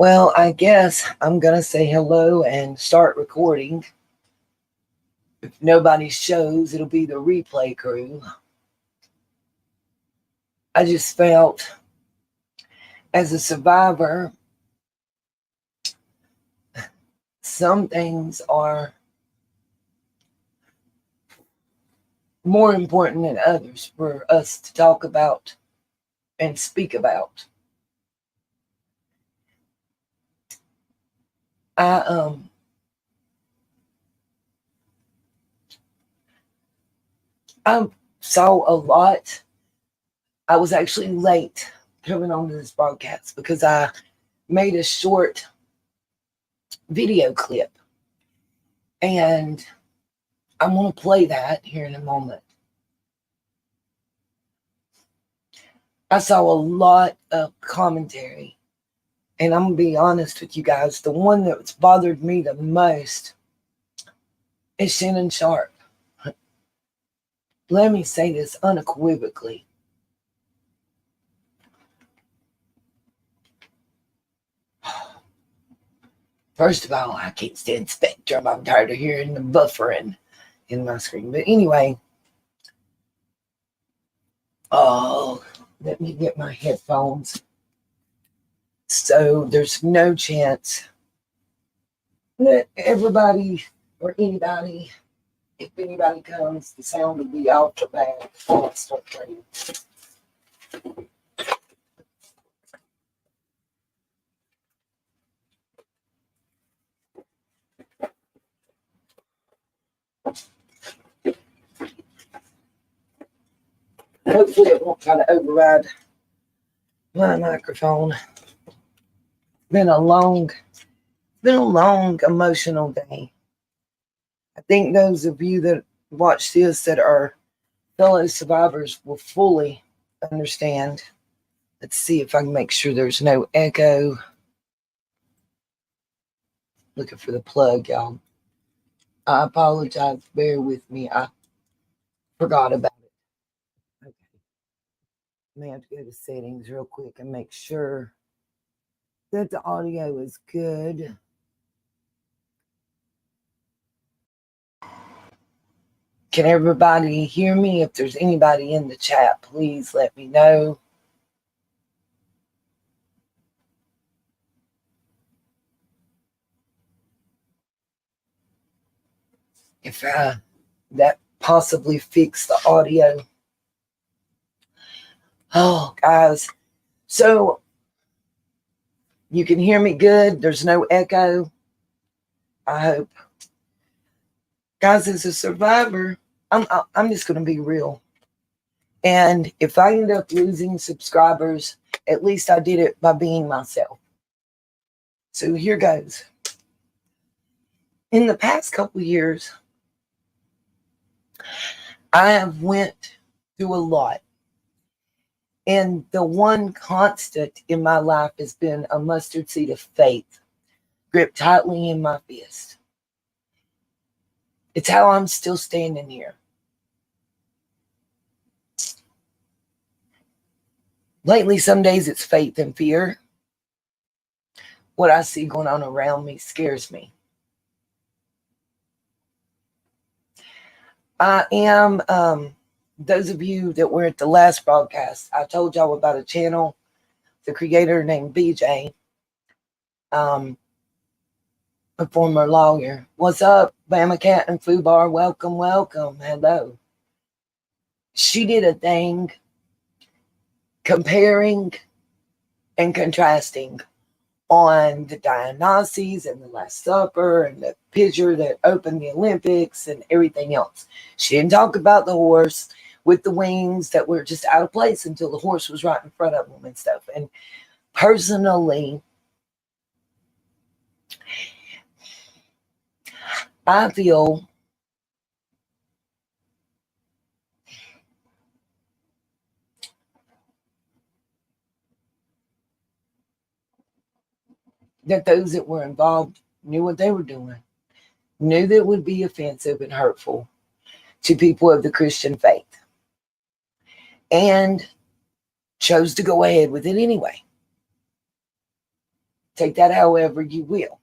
Well, I guess I'm going to say hello and start recording. If nobody shows, it'll be the replay crew. I just felt, as a survivor, some things are more important than others for us to talk about and speak about. I saw a lot. I was actually late coming on to this broadcast because I made a short video clip, and I'm going to play that here in a moment. I saw a lot of commentary, and I'm going to be honest with you guys. The one that's bothered me the most is Shannon Sharp. Let me say this unequivocally. First of all, I can't stand Spectrum. I'm tired of hearing the buffering in my screen. But anyway, let me get my headphones. So there's no chance that everybody or anybody, if anybody comes, the sound will be out the bad. Let's start trading. Hopefully it won't try to override my microphone. It's been a long, emotional day. I think those of you that watch this that are fellow survivors will fully understand. Let's see if I can make sure there's no echo. Looking for the plug, y'all. I apologize. Bear with me. I forgot about it. Okay. I may have to go to settings real quick and make sure that the audio is good. Can everybody hear me? If there's anybody in the chat, please let me know. If that possibly fix the audio. Oh, guys. So you can hear me good. There's no echo. I hope. Guys, as a survivor, I'm just going to be real. And if I end up losing subscribers, at least I did it by being myself. So here goes. In the past couple years, I have went through a lot. And the one constant in my life has been a mustard seed of faith gripped tightly in my fist. It's how I'm still standing here. Lately, some days it's faith and fear. What I see going on around me scares me. I am, those of you that were at the last broadcast, I told y'all about a channel, the creator named BJ, a former lawyer. What's up, Bama Cat and Fubar? Welcome, welcome. Hello. She did a thing comparing and contrasting on the Dionysus and the Last Supper and the pitcher that opened the Olympics and everything else. She didn't talk about the horse with the wings that were just out of place until the horse was right in front of them and stuff. And personally, I feel that those that were involved knew what they were doing, knew that it would be offensive and hurtful to people of the Christian faith, and chose to go ahead with it anyway. Take that however you will.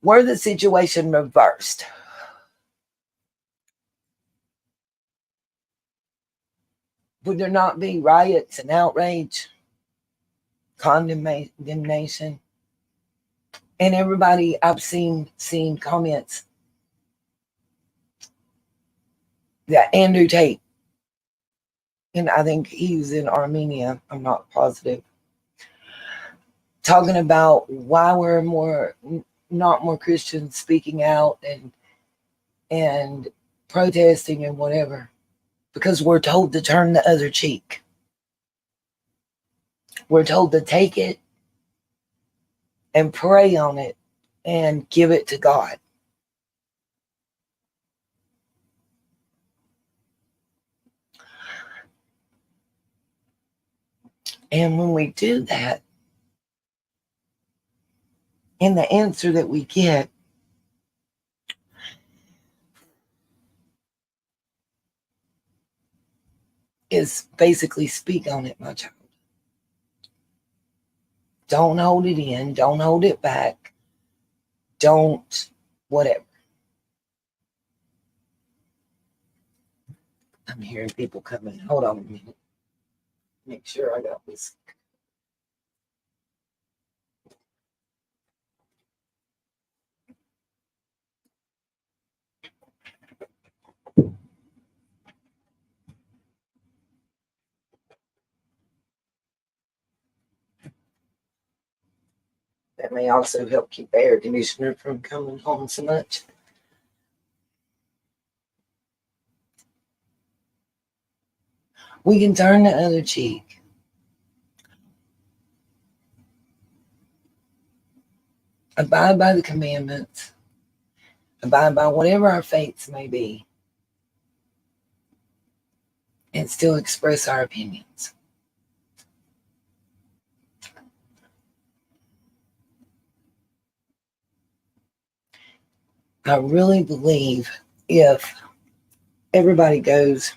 Were the situation reversed, would there not be riots and outrage, condemnation? And everybody, I've seen comments that Andrew Tate, and I think he's in Armenia, I'm not positive, talking about why we're not more Christians speaking out and protesting and whatever, because we're told to turn the other cheek. We're told to take it and pray on it and give it to God. And when we do that, and the answer that we get is basically, speak on it, my child. Don't hold it in. Don't hold it back. Don't whatever. I'm hearing people coming. Hold on a minute. Make sure I got this. That may also help keep the air conditioner from coming on so much. We can turn the other cheek. Abide by the commandments. Abide by whatever our faiths may be. And still express our opinions. I really believe if everybody goes,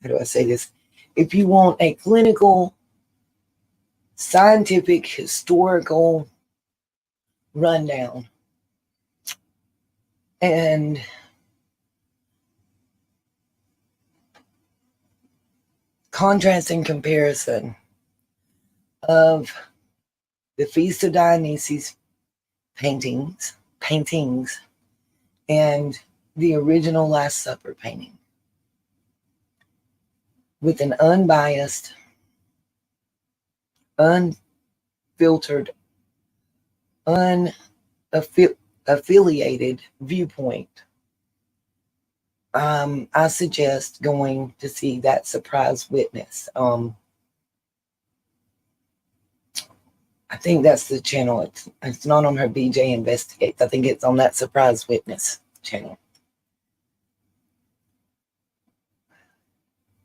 how do I say this? If you want a clinical, scientific, historical rundown and contrast and comparison of the Feast of Dionysus paintings and the original Last Supper painting with an unbiased, unfiltered, unaffiliated viewpoint, I suggest going to see that Surprise Witness. I think that's the channel. It's not on her BJ Investigates. I think it's on that Surprise Witness channel.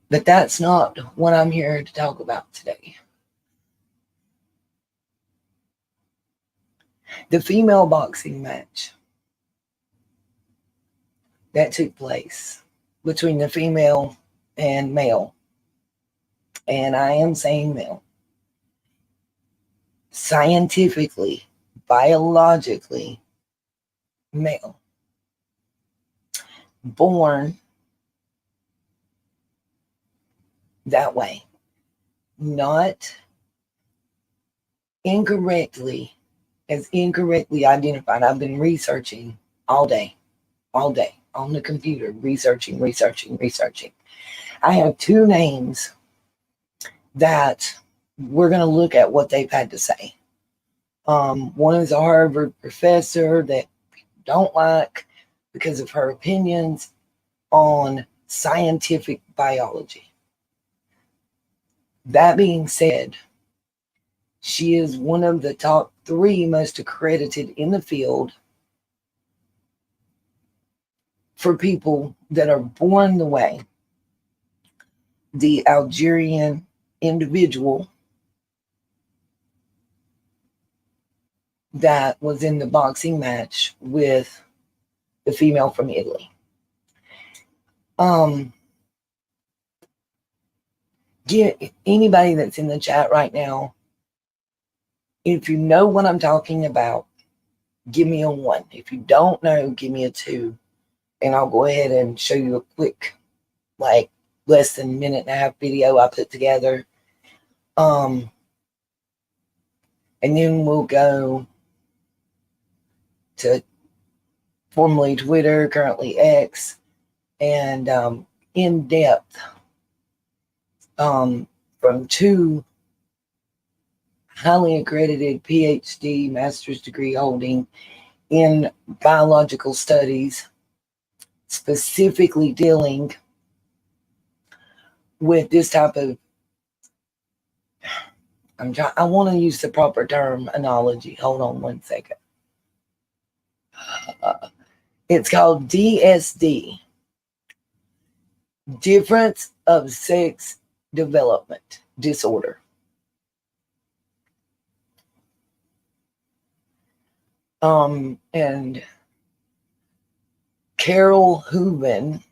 But that's not what I'm here to talk about today. The female boxing match that took place between the female and male, and I am saying male, scientifically, biologically male, born that way, not incorrectly identified. I've been researching all day on the computer, researching. I have two names that we're going to look at what they've had to say. One is a Harvard professor that people don't like because of her opinions on scientific biology. That being said, she is one of the top 3 most accredited in the field for people that are born the way. The Algerian individual that was in the boxing match with the female from Italy. Get anybody that's in the chat right now, if you know what I'm talking about, give me a 1. If you don't know, give me a 2. And I'll go ahead and show you a quick, like, less than a minute and a half video I put together. And then we'll go to formerly Twitter, currently X, and in depth from 2 highly accredited PhD master's degree holding in biological studies, specifically dealing with this type of, I want to use the proper term, analogy. Hold on one second. It's called DSD, Difference of Sex Development Disorder. And Carol Hooven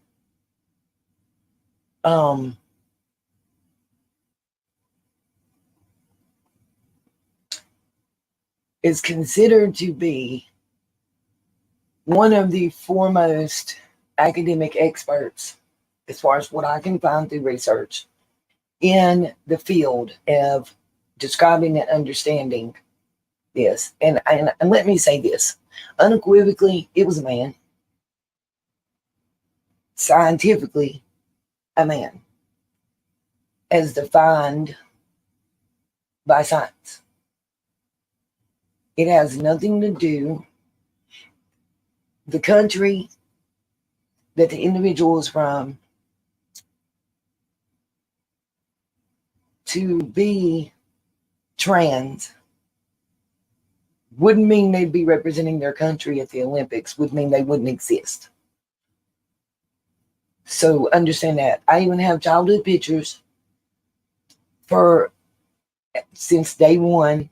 is considered to be one of the foremost academic experts, as far as what I can find through research, in the field of describing and understanding this. And let me say this, unequivocally, it was a man. Scientifically, a man, as defined by science. It has nothing to do the country that the individual is from. To be trans wouldn't mean they'd be representing their country at the Olympics, would mean they wouldn't exist. So understand that. I even have childhood pictures since day one.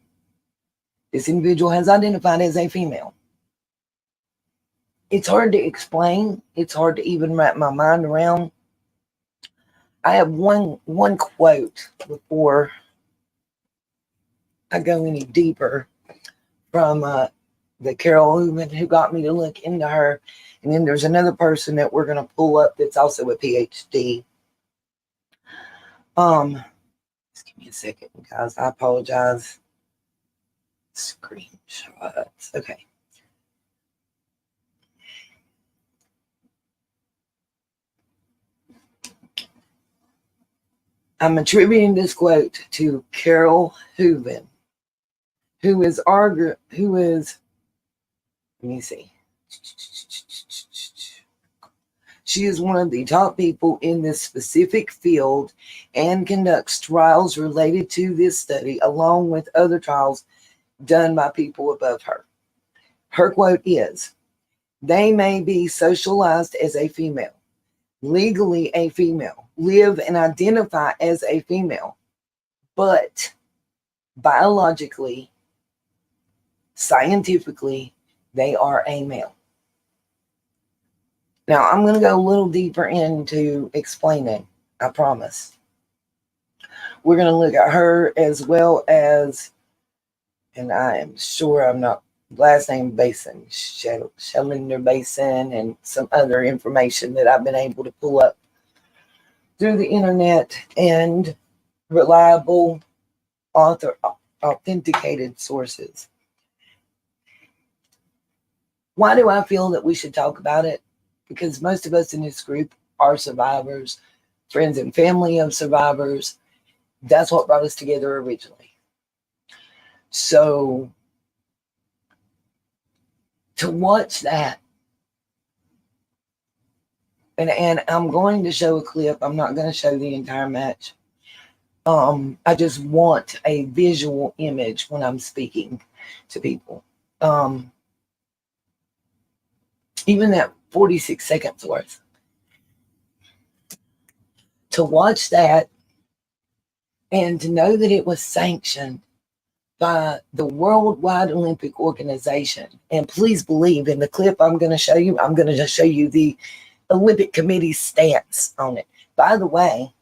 This individual has identified as a female. It's hard to explain. It's hard to even wrap my mind around. I have one quote before I go any deeper from the Carol Hooven who got me to look into her. And then there's another person that we're going to pull up that's also a PhD. Just give me a second, guys. I apologize. Screenshots. Okay. I'm attributing this quote to Carol Hooven, who is, let me see. She is one of the top people in this specific field and conducts trials related to this study, along with other trials done by people above her. Her quote is, "They may be socialized as a female, legally a female, live and identify as a female, but biologically, scientifically, they are a male." Now, I'm going to go a little deeper into explaining, I promise. We're going to look at her as well as, and I am sure I'm not, last name Basin, Shelinder Basin, and some other information that I've been able to pull up through the internet and reliable, authenticated sources. Why do I feel that we should talk about it? Because most of us in this group are survivors, friends and family of survivors. That's what brought us together originally. So to watch that, and I'm going to show a clip. I'm not going to show the entire match. I just want a visual image when I'm speaking to people. Even that 46 seconds worth. To watch that and to know that it was sanctioned by the Worldwide Olympic Organization. And please believe, in the clip I'm going to show you, I'm going to just show you the Olympic Committee's stance on it. By the way,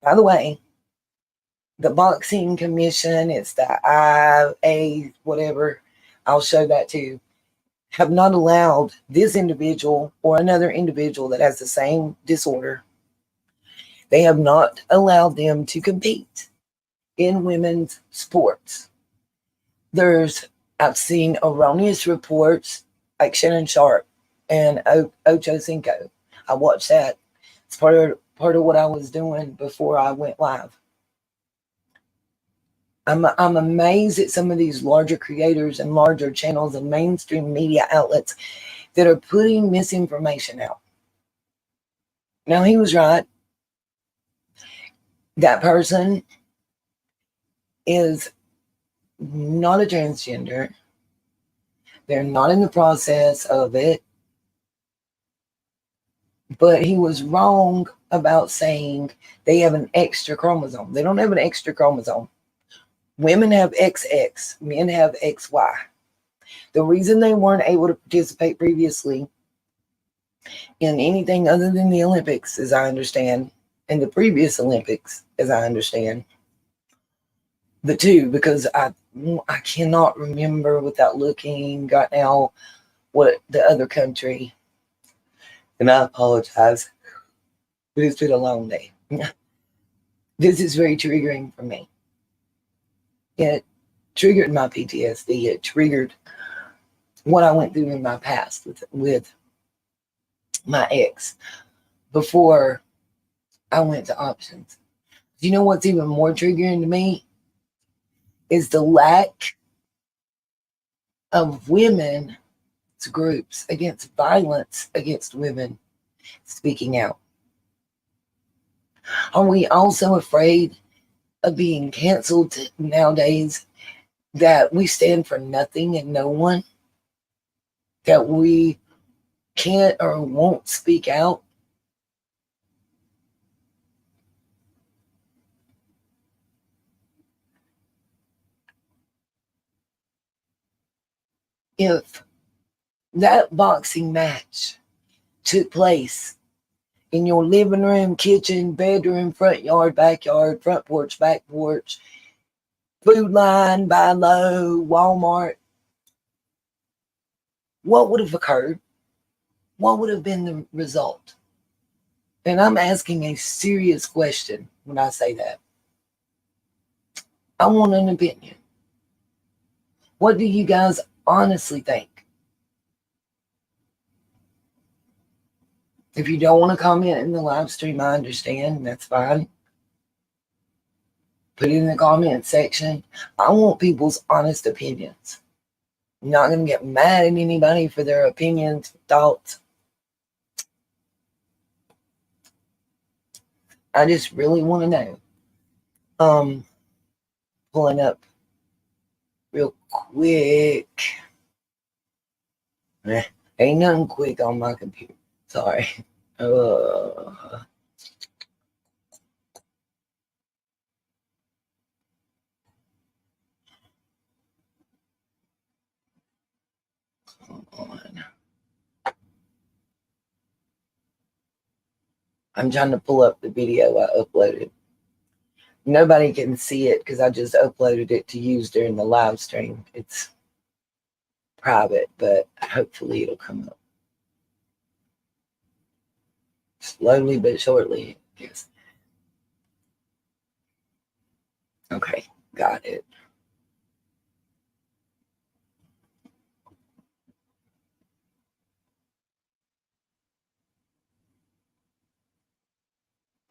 By the way, the boxing commission, it's the IA, whatever, I'll show that too, have not allowed this individual or another individual that has the same disorder, they have not allowed them to compete in women's sports. I've seen erroneous reports like Shannon Sharp and Ocho Cinco. I watched that. It's part of what I was doing before I went live. I'm amazed at some of these larger creators and larger channels and mainstream media outlets that are putting misinformation out. Now, he was right. That person is not a transgender. They're not in the process of it. But he was wrong about saying they have an extra chromosome. They don't have an extra chromosome. Women have XX, men have XY. The reason they weren't able to participate previously in anything other than the Olympics, as I understand, and the previous Olympics, as I understand, the two, because I cannot remember without looking right now what the other country, and I apologize, but it's been a long day. This is very triggering for me. It triggered my PTSD. It triggered what I went through in my past with my ex before I went to options. You know what's even more triggering to me is the lack of women's groups against violence against women speaking out. Are we also afraid of being canceled nowadays, that we stand for nothing and no one, that we can't or won't speak out? If that boxing match took place in your living room, kitchen, bedroom, front yard, backyard, front porch, back porch, food line, buy low, Walmart, what would have occurred? What would have been the result? And I'm asking a serious question when I say that. I want an opinion. What do you guys honestly think? If you don't want to comment in the live stream, I understand. That's fine. Put it in the comment section. I want people's honest opinions. I'm not going to get mad at anybody for their opinions, thoughts. I just really want to know. Pulling up real quick. Ain't nothing quick on my computer. Sorry. Hold on. I'm trying to pull up the video I uploaded. Nobody can see it because I just uploaded it to use during the live stream. It's private, but hopefully it'll come up. Slowly but surely, yes. Okay, got it.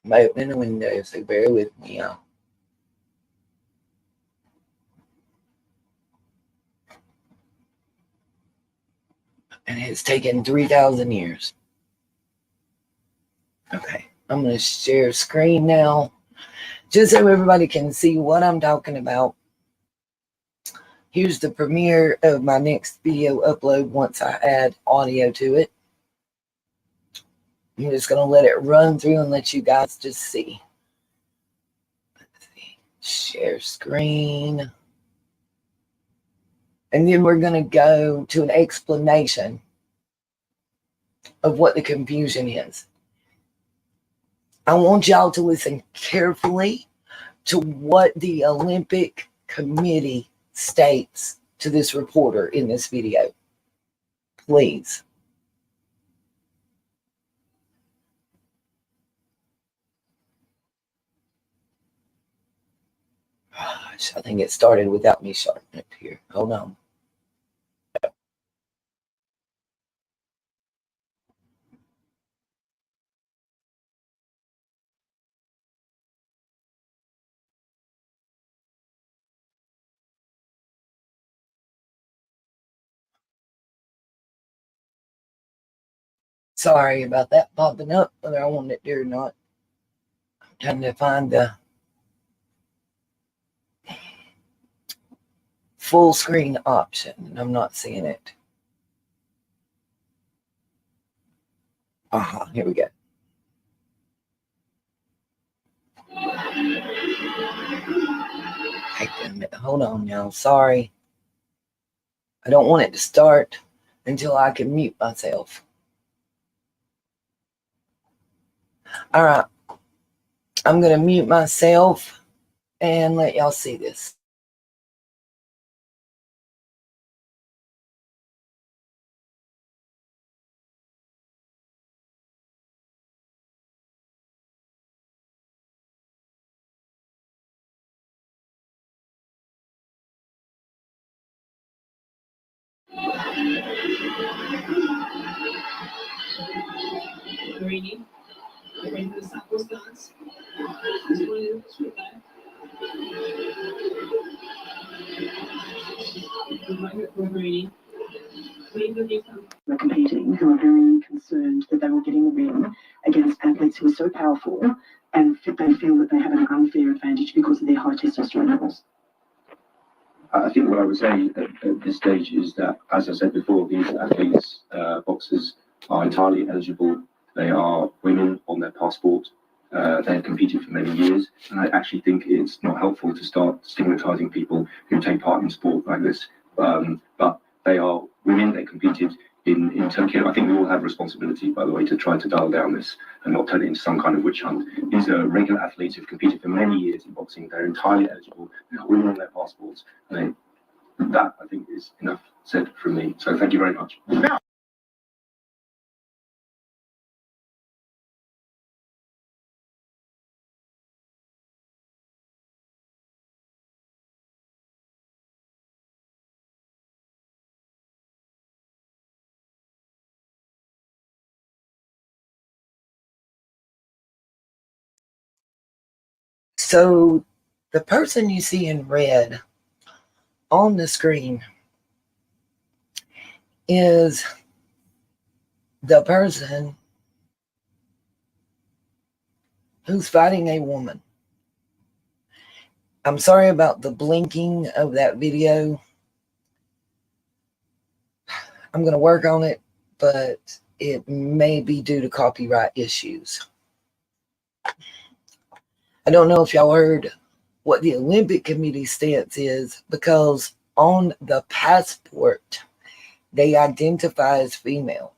I'm opening the window, so bear with me, y'all. And it's taken 3,000 years. Okay, I'm going to share screen now, just so everybody can see what I'm talking about. Here's the premiere of my next video upload once I add audio to it. I'm just going to let it run through and let you guys just see. Let's see. Share screen. And then we're going to go to an explanation of what the confusion is. I want y'all to listen carefully to what the Olympic Committee states to this reporter in this video. Please. Gosh, I think it started without me starting it here. Hold on. Sorry about that popping up, whether I wanted it to or not. I'm trying to find the full screen option, and I'm not seeing it. Here we go. Hold on now. Sorry. I don't want it to start until I can mute myself. All right. I'm going to mute myself and let y'all see this. Greeny, according to the sample stance. Were competing, who are very concerned that they were getting a win against athletes who are so powerful and they feel that they have an unfair advantage because of their high testosterone levels. I think what I would say at this stage is that, as I said before, these athletes, boxers, are entirely eligible. They are women on their passport. They have competed for many years, and I actually think it's not helpful to start stigmatizing people who take part in sport like this. But they are women. They competed in Tokyo. I think we all have responsibility, by the way, to try to dial down this and not turn it into some kind of witch hunt. These are regular athletes who've competed for many years in boxing. They're entirely eligible. They are women on their passports. And that, I think, is enough said from me. So thank you very much. So the person you see in red on the screen is the person who's fighting a woman. I'm sorry about the blinking of that video. I'm going to work on it, but it may be due to copyright issues. I don't know if y'all heard what the Olympic Committee stance is, because on the passport, they identify as female.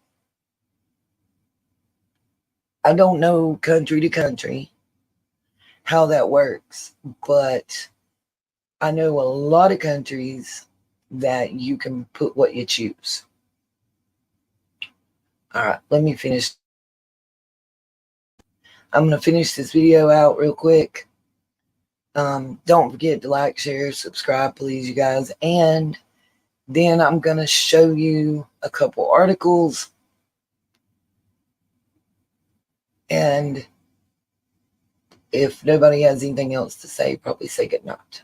I don't know country to country how that works, but I know a lot of countries that you can put what you choose. All right, let me finish. I'm going to finish this video out real quick. Don't forget to like, share, subscribe, please, you guys. And then I'm going to show you a couple articles. And if nobody has anything else to say, probably say goodnight.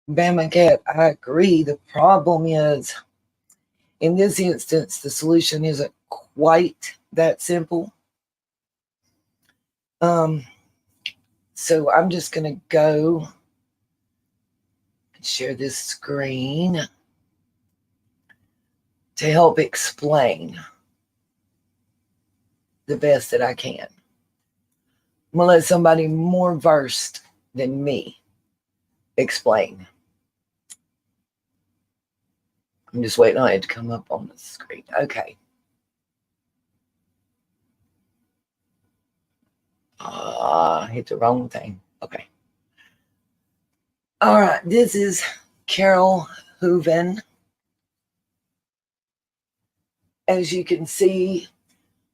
Bama Cat, I agree. The problem is, in this instance, the solution isn't quite that simple. So I'm just going to go and share this screen to help explain the best that I can. I'm going to let somebody more versed than me explain. I'm just waiting on it to come up on the screen. Okay. I hit the wrong thing. Okay. All right. This is Carol Hooven. As you can see,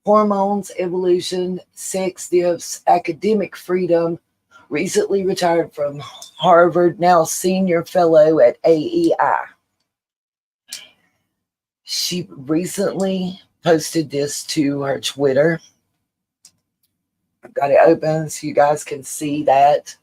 hormones, evolution, sex gifts, academic freedom, recently retired from Harvard, now senior fellow at AEI. She recently posted this to her Twitter. I've got it open so you guys can see that.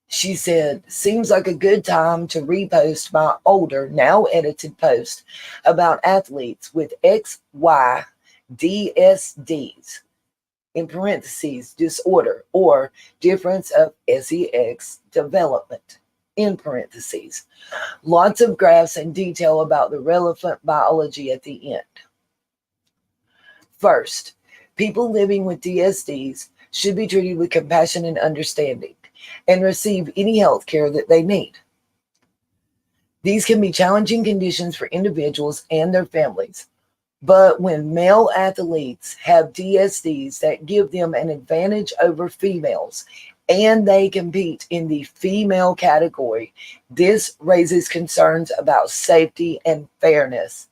She said, seems like a good time to repost my older, now edited post about athletes with XY DSDs, in parentheses, disorder or difference of sex development, in parentheses. Lots of graphs and detail about the relevant biology at the end. First, people living with DSDs should be treated with compassion and understanding and receive any health care that they need. These can be challenging conditions for individuals and their families, but when male athletes have DSDs that give them an advantage over females and they compete in the female category, this raises concerns about safety and fairness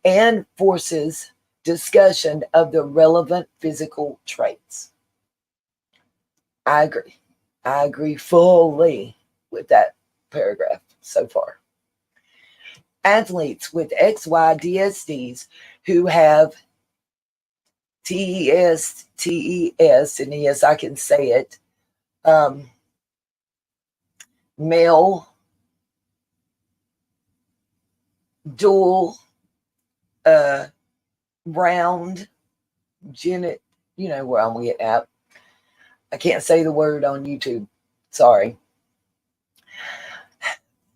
and forces discussion of the relevant physical traits. I agree. I agree fully with that paragraph so far. Athletes with XY DSDs who have TES, and yes, I can say it, male, dual, round, genet, you know where I'm at. I can't say the word on YouTube. Sorry.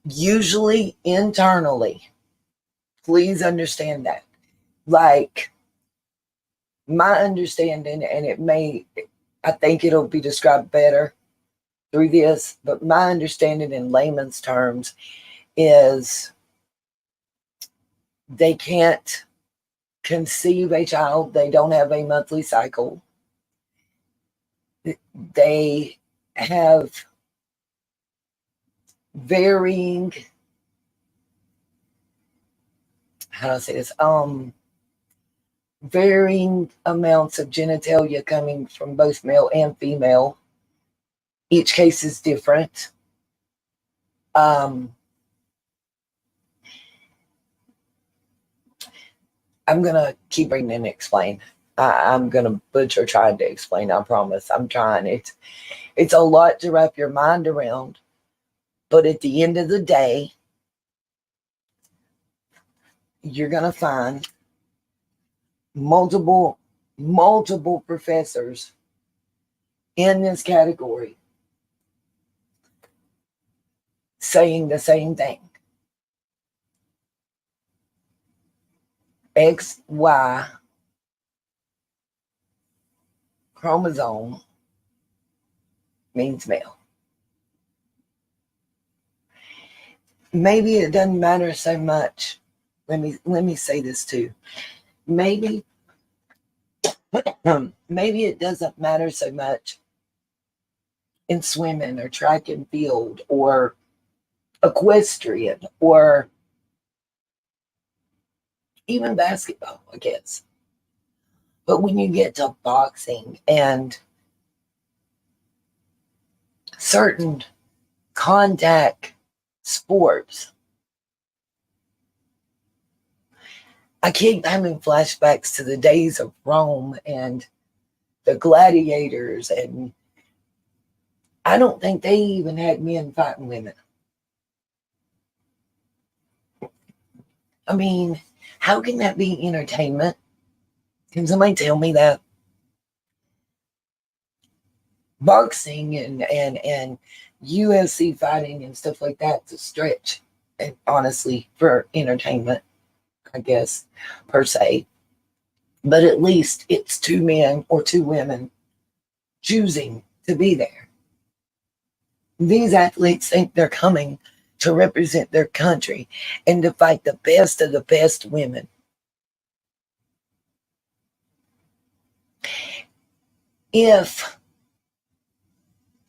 Usually internally. Please understand that. Like, my understanding, and I think it'll be described better through this, but my understanding in layman's terms is they can't conceive a child. They don't have a monthly cycle. They have varying, how do I say this? Varying amounts of genitalia coming from both male and female. Each case is different. I'm going to keep reading and explain. I'm going to butcher trying to explain. I promise. I'm trying. It's a lot to wrap your mind around. But at the end of the day, you're going to find multiple professors in this category saying the same thing. XY chromosome means male. Maybe it doesn't matter so much. Let me say this too. Maybe it doesn't matter so much in swimming or track and field or equestrian or even basketball, I guess. But when you get to boxing and certain contact sports, I keep having flashbacks to the days of Rome and the gladiators, and I don't think they even had men fighting women. I mean, How can that be entertainment? Can somebody tell me that? Boxing and UFC fighting and stuff like that's a stretch, and honestly, for entertainment, I guess, per se. But at least it's two men or two women choosing to be there. These athletes think they're coming to represent their country and to fight the best of the best women. If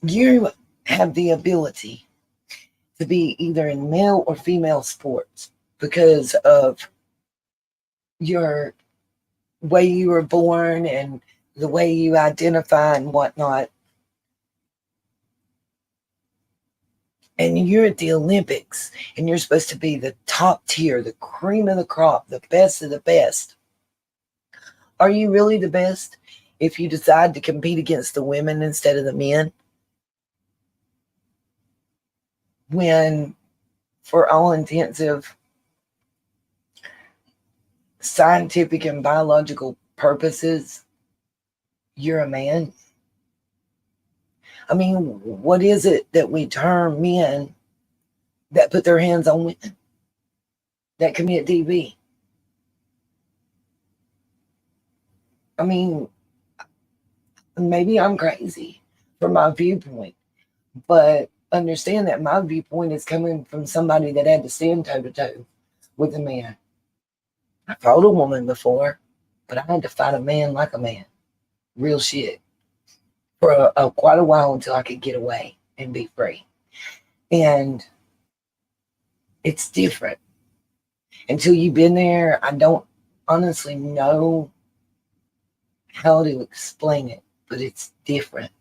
you have the ability to be either in male or female sports because of your way you were born and the way you identify and whatnot, and you're at the Olympics and you're supposed to be the top tier, the cream of the crop, the best of the best, are you really the best if you decide to compete against the women instead of the men? When, for all intensive scientific and biological purposes, you're a man? I mean, what is it that we term men that put their hands on women, that commit DV? I mean, maybe I'm crazy from my viewpoint, but understand that my viewpoint is coming from somebody that had to stand toe to toe with a man. I fought a woman before, but I had to fight a man like a man. Real shit. For quite a while until I could get away and be free. And it's different. Until you've been there, I don't honestly know how to explain it, but it's different.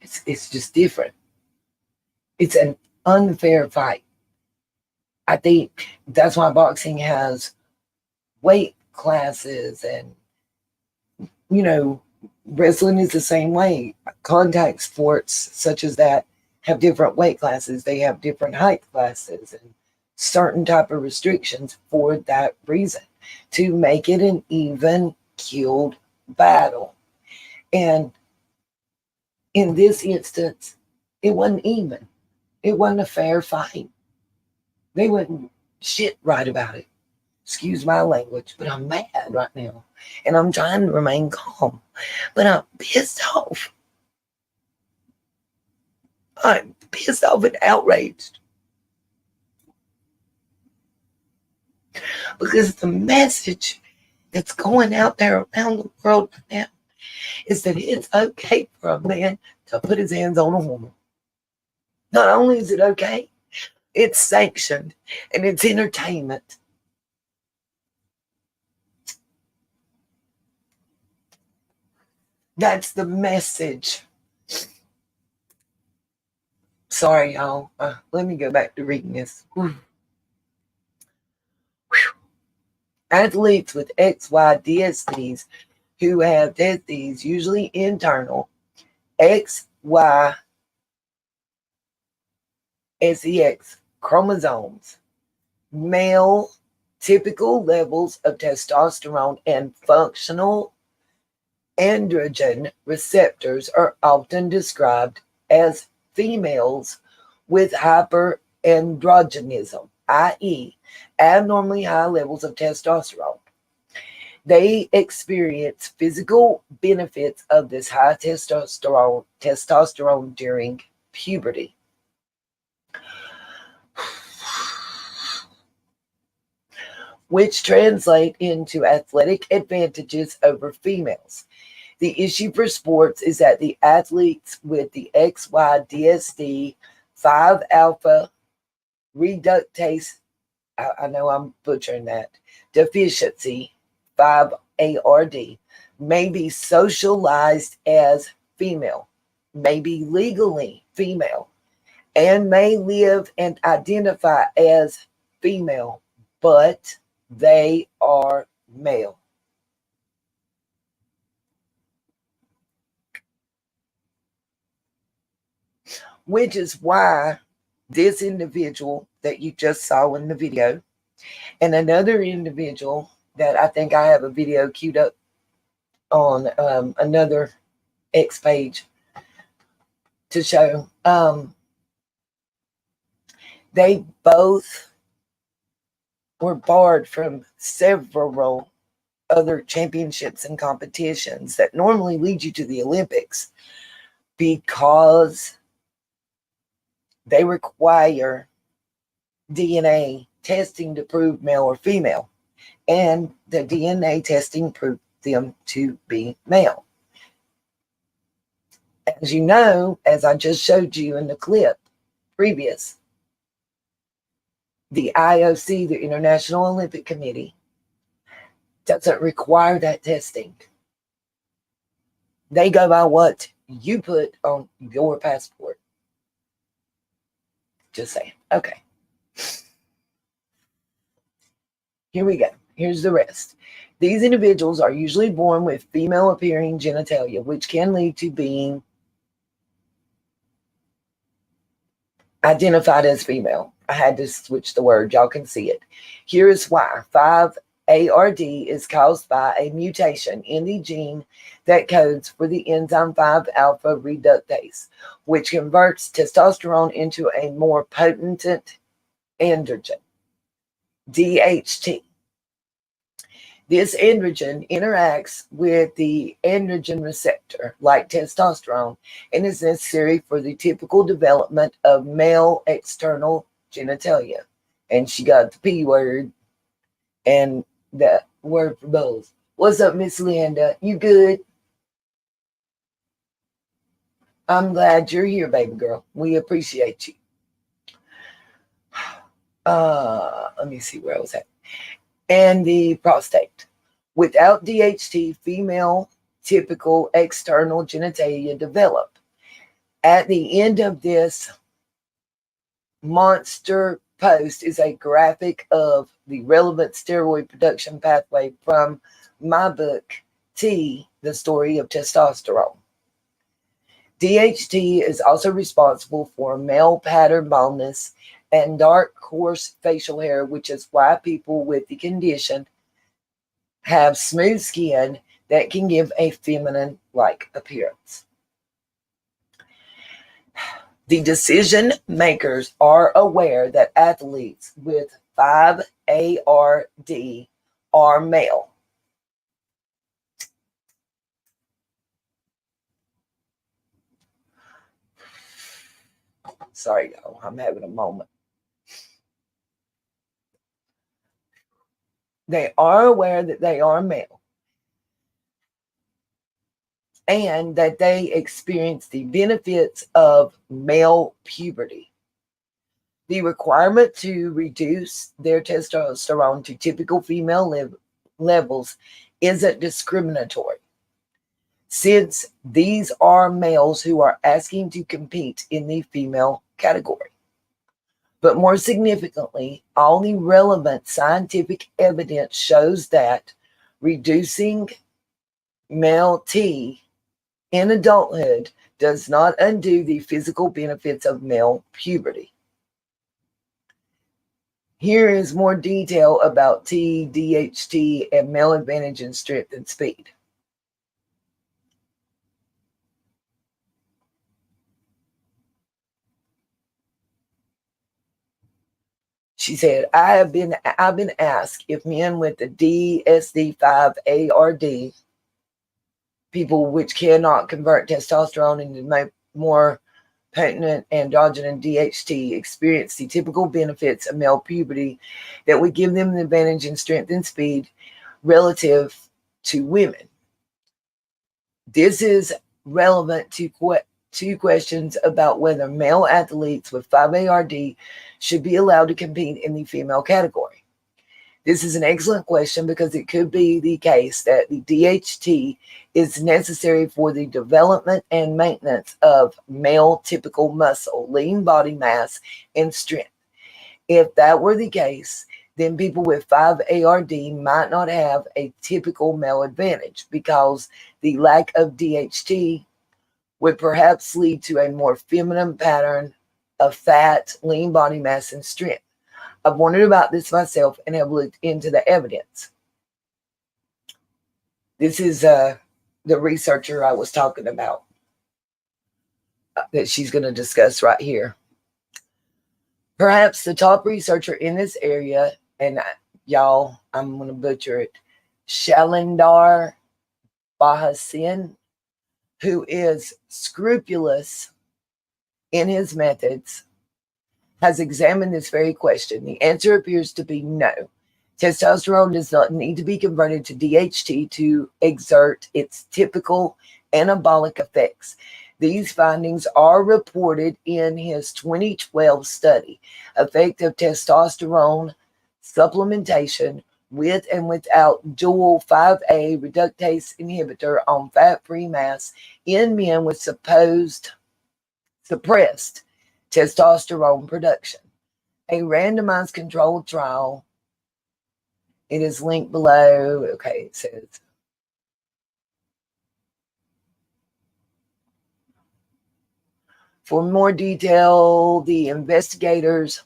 It's just different. It's an unfair fight. I think that's why boxing has weight classes, and wrestling is the same way. Contact sports such as that have different weight classes. They have different height classes and certain type of restrictions for that reason, to make it an even keeled battle. And in this instance, it wasn't even. It wasn't a fair fight. They wouldn't shit right about it. Excuse my language, but I'm mad right now. And I'm trying to remain calm. But I'm pissed off. I'm pissed off and outraged. Because the message that's going out there around the world now is that it's okay for a man to put his hands on a woman. Not only is it okay, it's sanctioned and it's entertainment. That's the message. Sorry, y'all. Let me go back to reading this. Whew. Athletes with XY DSDs who have DSDs, usually internal, XY SEX chromosomes, male typical levels of testosterone and functional androgen receptors are often described as females with hyperandrogenism, i.e., abnormally high levels of testosterone. They experience physical benefits of this high testosterone during puberty. Which translate into athletic advantages over females. The issue for sports is that the athletes with the XYDSD 5 alpha reductase, I know I'm butchering that, deficiency, 5ARD, may be socialized as female, may be legally female, and may live and identify as female, but they are male. Which is why this individual that you just saw in the video And another individual that I think I have a video queued up on another X page to show. They both were barred from several other championships and competitions that normally lead you to the Olympics because they require DNA testing to prove male or female. And the DNA testing proved them to be male. As you know, as I just showed you in the clip previous, the IOC, the International Olympic Committee, doesn't require that testing. They go by what you put on your passport. Just saying. Okay. Here we go. Here's the rest. These individuals are usually born with female appearing genitalia, which can lead to being identified as female. I had to switch the word. Y'all can see it. Here is why. 5-ARD is caused by a mutation in the gene that codes for the enzyme 5-alpha reductase, which converts testosterone into a more potent androgen, DHT. This androgen interacts with the androgen receptor, like testosterone, and is necessary for the typical development of male external genitalia. And she got the P word and the word for both. What's up, Miss Linda? You good? I'm glad you're here, baby girl. We appreciate you. Let me see where I was at. And the prostate. Without DHT, female typical external genitalia develop. At the end of this monster post is a graphic of the relevant steroid production pathway from my book, T, The Story of Testosterone. DHT is also responsible for male pattern baldness and dark, coarse facial hair, which is why people with the condition have smooth skin that can give a feminine-like appearance. The decision makers are aware that athletes with 5-ARD are male. Sorry, y'all, I'm having a moment. They are aware that they are male and that they experience the benefits of male puberty. The requirement to reduce their testosterone to typical female levels isn't discriminatory, since these are males who are asking to compete in the female category. But more significantly, all the relevant scientific evidence shows that reducing male T in adulthood does not undo the physical benefits of male puberty. Here is more detail about T, DHT, and male advantage in strength and speed. She said, I've been asked if men with the DSD5-ARD, people which cannot convert testosterone into more potent androgen DHT, experience the typical benefits of male puberty that would give them an advantage in strength and speed relative to women. This is relevant to two questions about whether male athletes with 5-ARD should be allowed to compete in the female category. This is an excellent question because it could be the case that the DHT is necessary for the development and maintenance of male typical muscle, lean body mass, and strength. If that were the case, then people with 5-ARD might not have a typical male advantage because the lack of DHT would perhaps lead to a more feminine pattern of fat, lean body mass, and strength. I've wondered about this myself and have looked into the evidence. This is the researcher I was talking about that she's going to discuss right here. Perhaps the top researcher in this area, and y'all, I'm going to butcher it, Shalindar Bahasin, who is scrupulous in his methods, has examined this very question. The answer appears to be no. Testosterone does not need to be converted to DHT to exert its typical anabolic effects. These findings are reported in his 2012 study, Effect of Testosterone Supplementation with and without dual 5A reductase inhibitor on fat-free mass in men with suppressed testosterone production. A randomized controlled trial. It is linked below. Okay, it says. For more detail, the investigators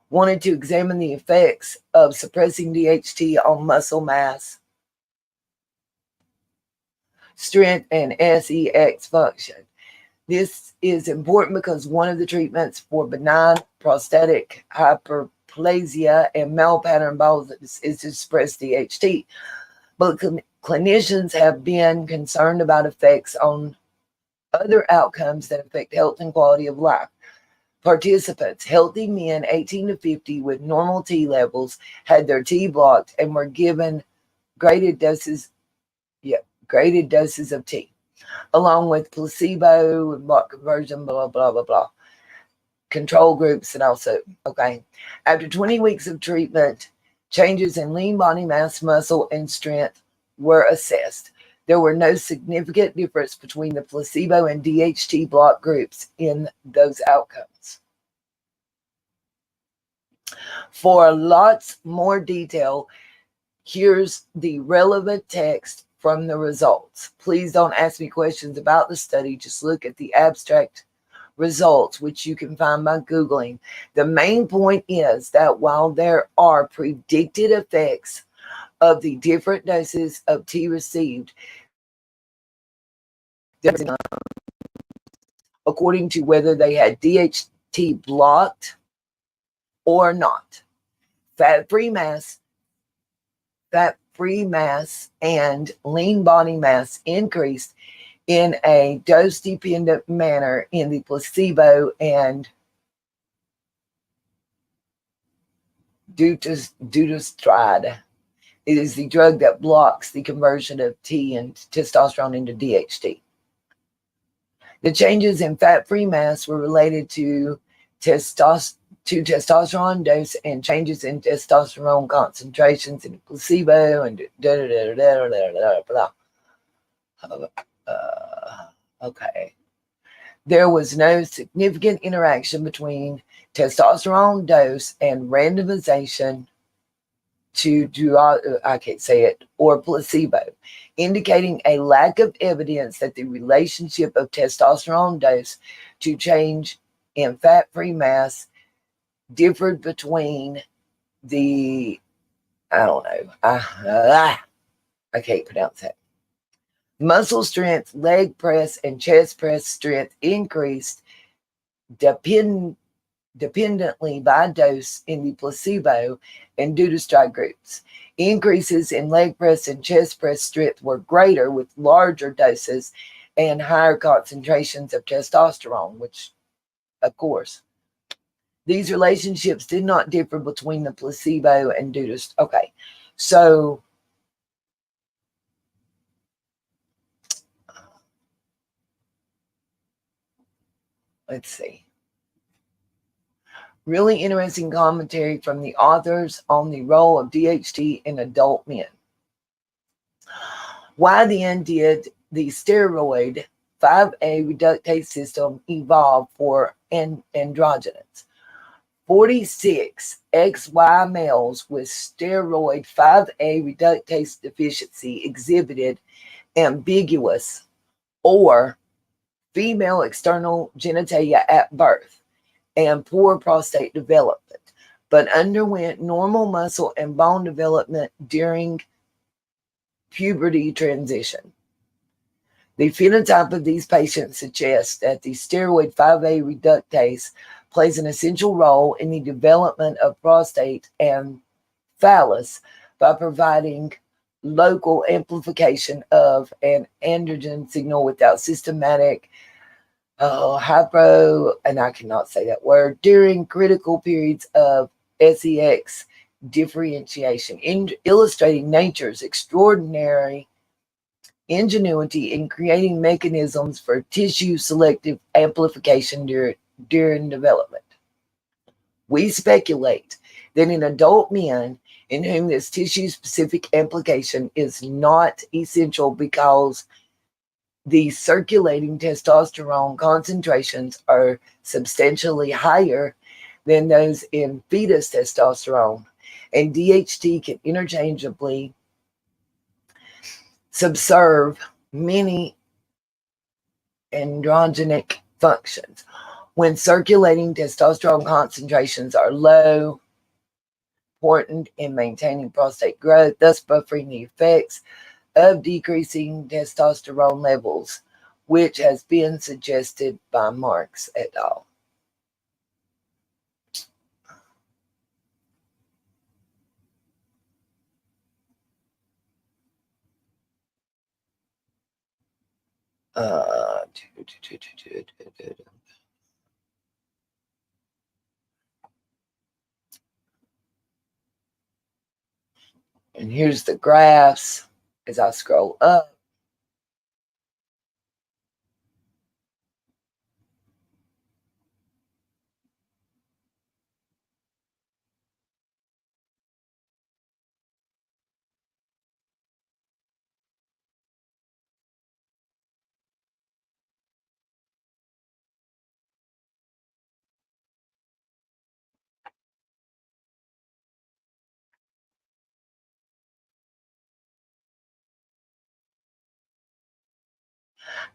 wanted to examine the effects of suppressing DHT on muscle mass, strength, and sex function. This is important because one of the treatments for benign prostatic hyperplasia and male pattern baldness is to suppress DHT. But clinicians have been concerned about effects on other outcomes that affect health and quality of life. Participants, healthy men 18 to 50 with normal T levels, had their T blocked and were given graded doses of T, along with placebo and block conversion, blah, blah, blah, blah. Control groups and also, okay. After 20 weeks of treatment, changes in lean body mass, muscle, and strength were assessed. There were no significant difference between the placebo and DHT block groups in those outcomes. For lots more detail, here's the relevant text from the results. Please don't ask me questions about the study. Just look at the abstract results, which you can find by Googling. The main point is that while there are predicted effects of the different doses of T received, according to whether they had DHT blocked or not. Fat-free mass and lean body mass increased in a dose-dependent manner in the placebo and dutastride. It is the drug that blocks the conversion of T and testosterone into DHT. The changes in fat-free mass were related to testosterone dose and changes in testosterone concentrations in placebo and okay. There was no significant interaction between testosterone dose and randomization to or placebo, indicating a lack of evidence that the relationship of testosterone dose to change in fat-free mass differed between the, I can't pronounce that. Muscle strength, leg press, and chest press strength increased dependently by dose in the placebo and dutastride groups. Increases in leg press and chest press strength were greater with larger doses and higher concentrations of testosterone, which, of course, these relationships did not differ between the placebo and dutastride. Okay, so let's see. Really interesting commentary from the authors on the role of DHT in adult men. Why then did the steroid 5A reductase system evolve for androgens? 46 XY males with steroid 5A reductase deficiency exhibited ambiguous or female external genitalia at birth and poor prostate development. but underwent normal muscle and bone development during puberty transition. The phenotype of these patients suggests that the steroid 5A reductase plays an essential role in the development of prostate and phallus by providing local amplification of an androgen signal without systematic hypo, and I cannot say that word, during critical periods of sex differentiation, illustrating nature's extraordinary ingenuity in creating mechanisms for tissue selective amplification during development. We speculate that in adult men in whom this tissue specific amplification is not essential because the circulating testosterone concentrations are substantially higher than those in fetus testosterone, and DHT can interchangeably subserve many androgenic functions. When circulating testosterone concentrations are low, important in maintaining prostate growth, thus buffering the effects of decreasing testosterone levels, which has been suggested by Marks et al. And here's the graphs as I scroll up.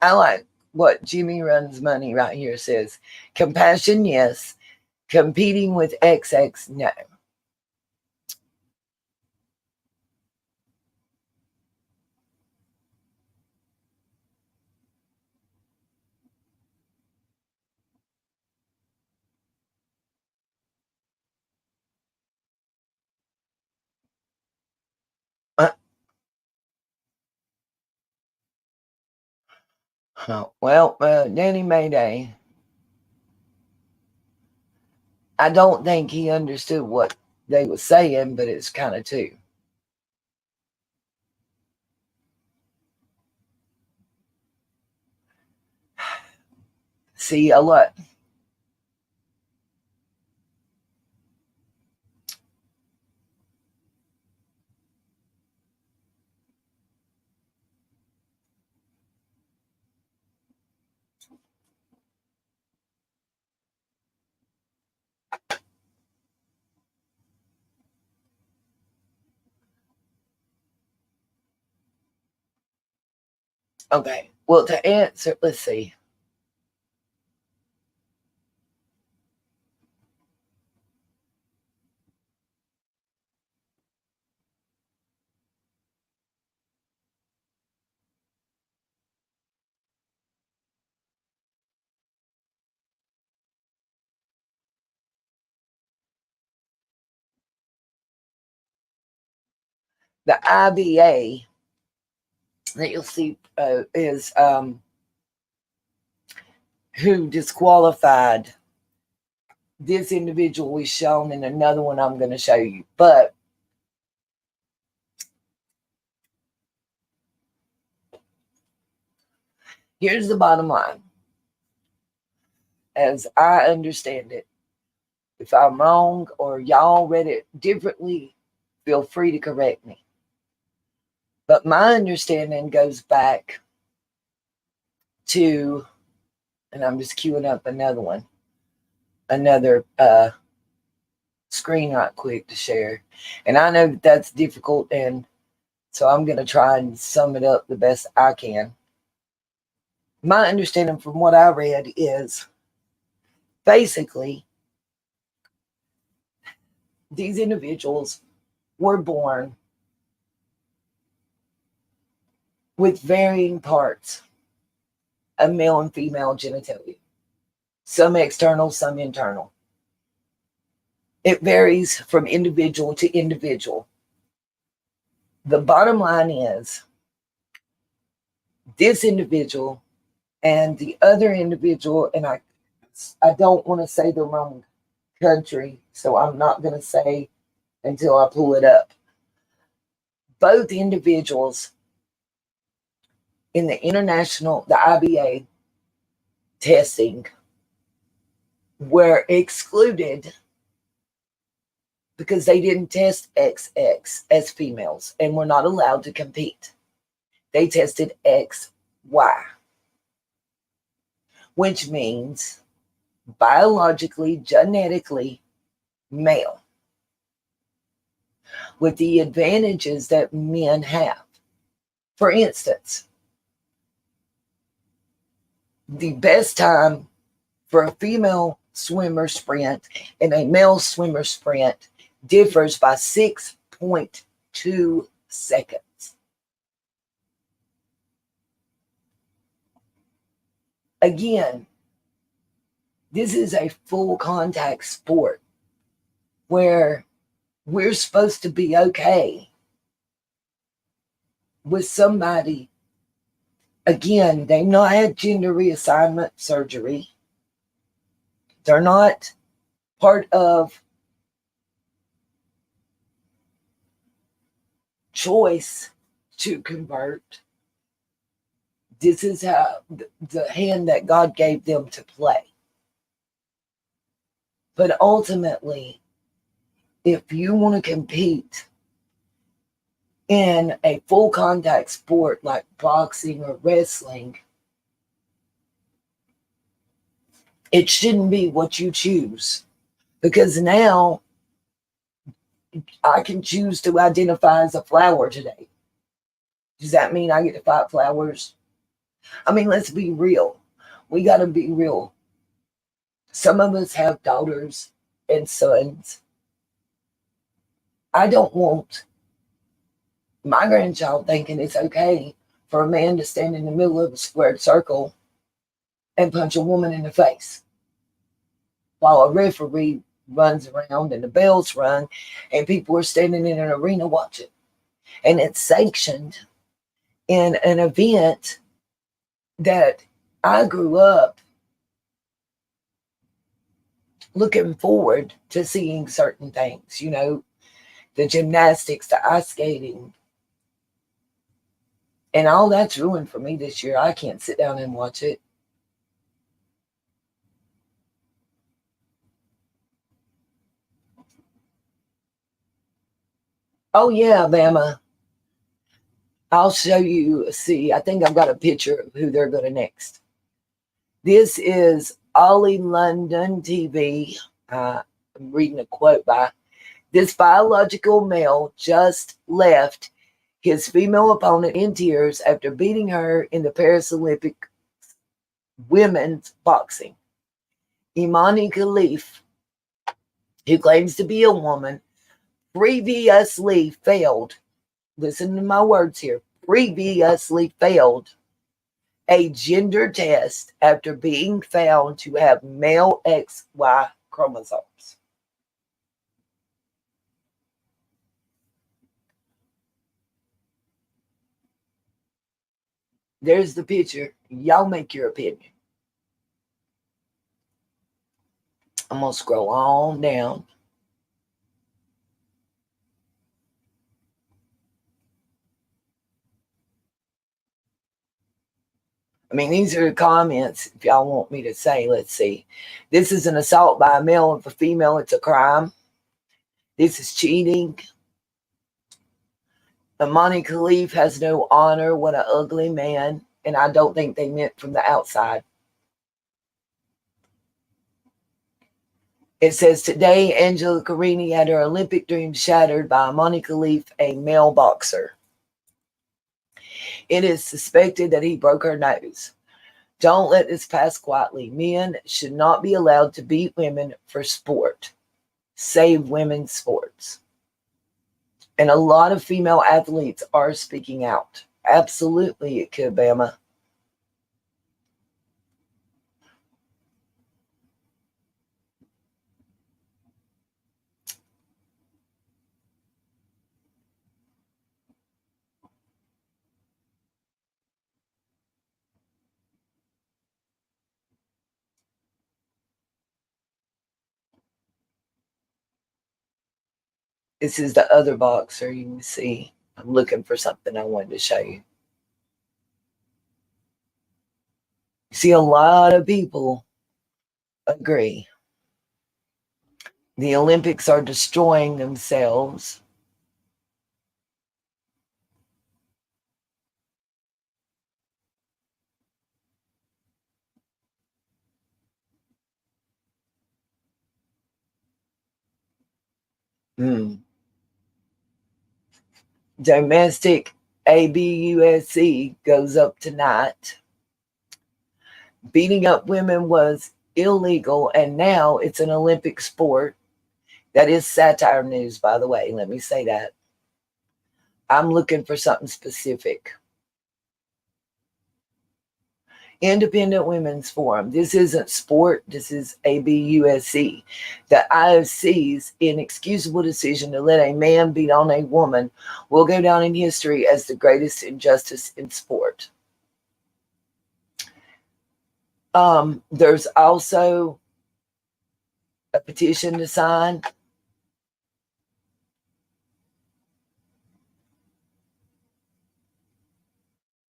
I like what Jimmy Runs Money right here says. Compassion, yes. Competing with XX, no. Well, Danny Mayday, I don't think he understood what they were saying, but it's kind of too. See a lot. Okay, well, to answer, let's see. The IBA that you'll see is who disqualified this individual is shown in another one I'm going to show you. But here's the bottom line. As I understand it, if I'm wrong or y'all read it differently, feel free to correct me. But my understanding goes back to, and I'm just queuing up another screen right quick to share. And I know that that's difficult, and so I'm going to try and sum it up the best I can. My understanding from what I read is basically these individuals were born with varying parts of male and female genitalia, some external, some internal. It varies from individual to individual. The bottom line is this individual and the other individual, and I don't want to say the wrong country, so I'm not going to say until I pull it up. Both individuals in the IBA testing were excluded because they didn't test XX as females and were not allowed to compete. They tested XY, which means biologically, genetically male, with the advantages that men have. For instance, the best time for a female swimmer sprint and a male swimmer sprint differs by 6.2 seconds. Again, this is a full contact sport where we're supposed to be okay with somebody. Again, they've not had gender reassignment surgery. They're not part of choice to convert. This is how the hand that God gave them to play. But ultimately, if you want to compete in a full contact sport like boxing or wrestling, it shouldn't be what you choose. Because now I can choose to identify as a flower today. Does that mean I get to fight flowers? I mean, let's be real. We got to be real. Some of us have daughters and sons. I don't want my grandchild thinking it's okay for a man to stand in the middle of a squared circle and punch a woman in the face while a referee runs around and the bells run and people are standing in an arena watching. And it's sanctioned in an event that I grew up looking forward to seeing certain things, you know, the gymnastics, the ice skating. And all that's ruined for me this year. I can't sit down and watch it. Oh, yeah, Bama. I'll show you. See, I think I've got a picture of who they're going to next. This is Ollie London TV. I'm reading a quote by this biological male just left his female opponent in tears after beating her in the Paris Olympic women's boxing. Imani Khalif, who claims to be a woman, previously failed, listen to my words here, previously failed a gender test after being found to have male XY chromosomes. There's the picture. Y'all make your opinion. I'm going to scroll on down. I mean, these are the comments, if y'all want me to say. Let's see. This is an assault by a male. If a female, it's a crime. This is cheating. Imani Khalif has no honor. What an ugly man. And I don't think they meant from the outside. It says, today, Angela Carini had her Olympic dream shattered by Imani Khalif, a male boxer. It is suspected that he broke her nose. Don't let this pass quietly. Men should not be allowed to beat women for sport. save women's sports. And a lot of female athletes are speaking out. Absolutely, it could, Bama. This is the other boxer. You can see I'm looking for something I wanted to show you. You see, a lot of people agree. The Olympics are destroying themselves. Domestic ABUSC goes up tonight. Beating up women was illegal, and now it's an Olympic sport. That is satire news, by the way. Let me say that. I'm looking for something specific. Independent Women's Forum. This isn't sport. This is ABUSC. The IOC's inexcusable decision to let a man beat on a woman will go down in history as the greatest injustice in sport. There's also a petition to sign.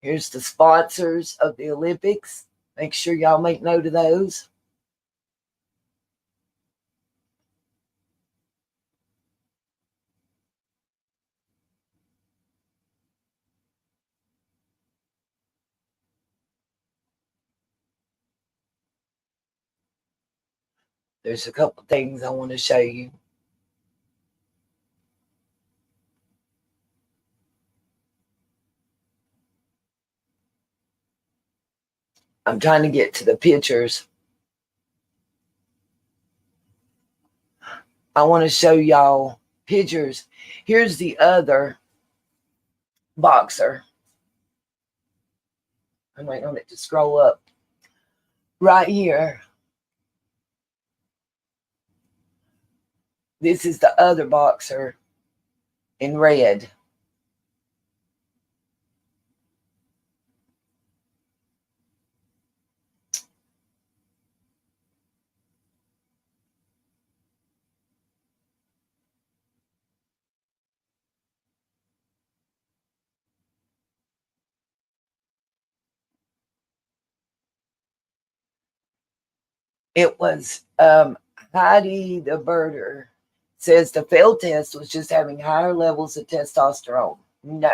Here's the sponsors of the Olympics. Make sure y'all make note of those. There's a couple things I want to show you. I'm trying to get to the pictures. I want to show y'all pictures. Here's the other boxer. I'm waiting on it to scroll up. Right here. This is the other boxer in red. It was Heidi the birder says the failed test was just having higher levels of testosterone. No,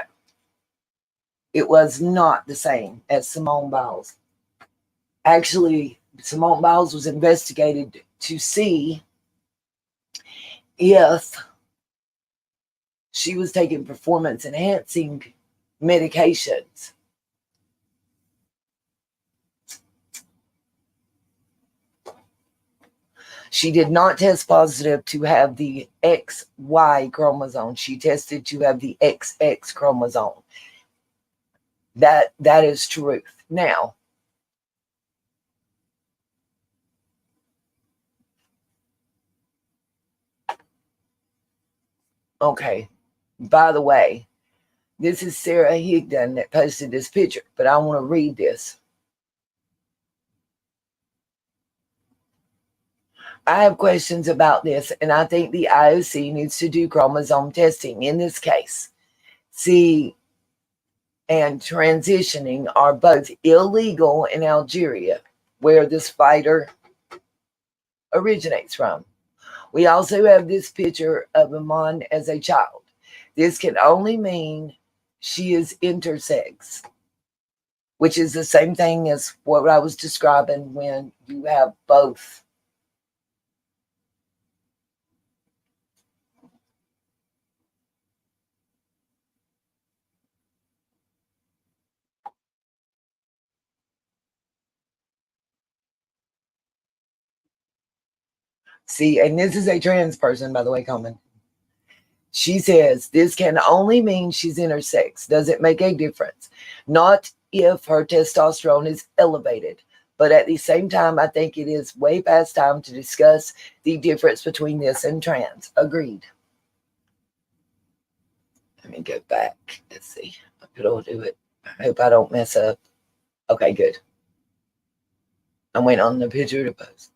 it was not the same as Simone Biles. Actually, Simone Biles was investigated to see if she was taking performance enhancing medications. She did not test positive to have the XY chromosome. She tested to have the XX chromosome. That is truth. Now, okay, by the way, this is Sarah Higdon that posted this picture, but I want to read this. I have questions about this, and I think the IOC needs to do chromosome testing in this case. See, and transitioning are both illegal in Algeria, where this fighter originates from. We also have this picture of Iman as a child. This can only mean she is intersex, which is the same thing as what I was describing when you have both. See, and this is a trans person, by the way, comment. She says, this can only mean she's intersex. Does it make a difference? Not if her testosterone is elevated. But at the same time, I think it is way past time to discuss the difference between this and trans. Agreed. Let me go back. Let's see. I hope I'll do it. I hope I don't mess up. Okay, good. I'm waiting on the picture to post.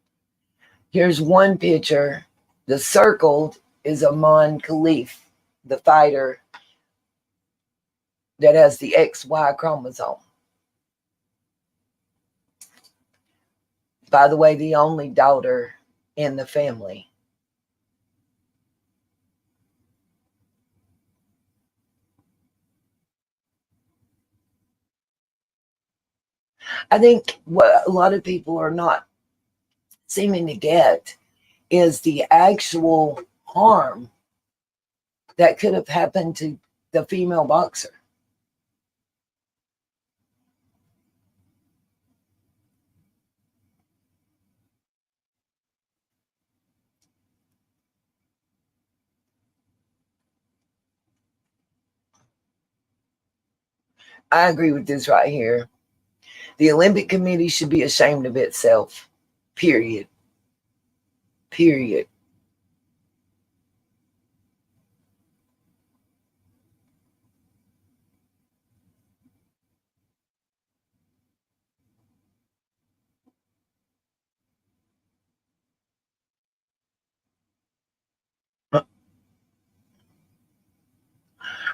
Here's one picture. The circled is Amon Khalif, the fighter that has the XY chromosome. By the way, the only daughter in the family. I think what a lot of people are not seeming to get is the actual harm that could have happened to the female boxer. I agree with this right here. The Olympic Committee should be ashamed of itself. Period. Period.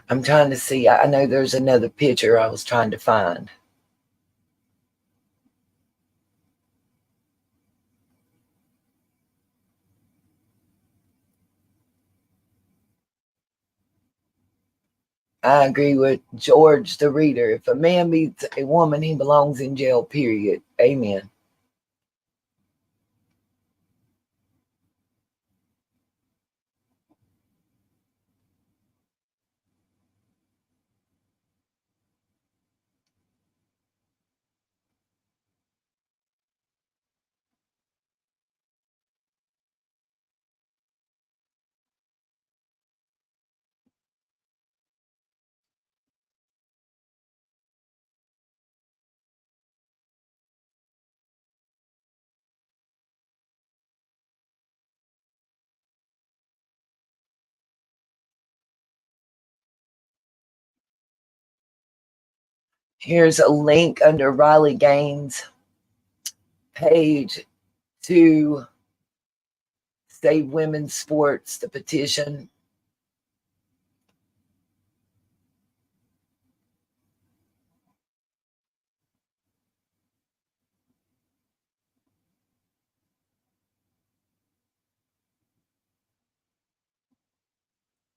I'm trying to see. I know there's another picture I was trying to find. I agree with George the Reader. If a man beats a woman, he belongs in jail, period. Amen. Here's a link under Riley Gaines' page to Save Women's Sports, the petition.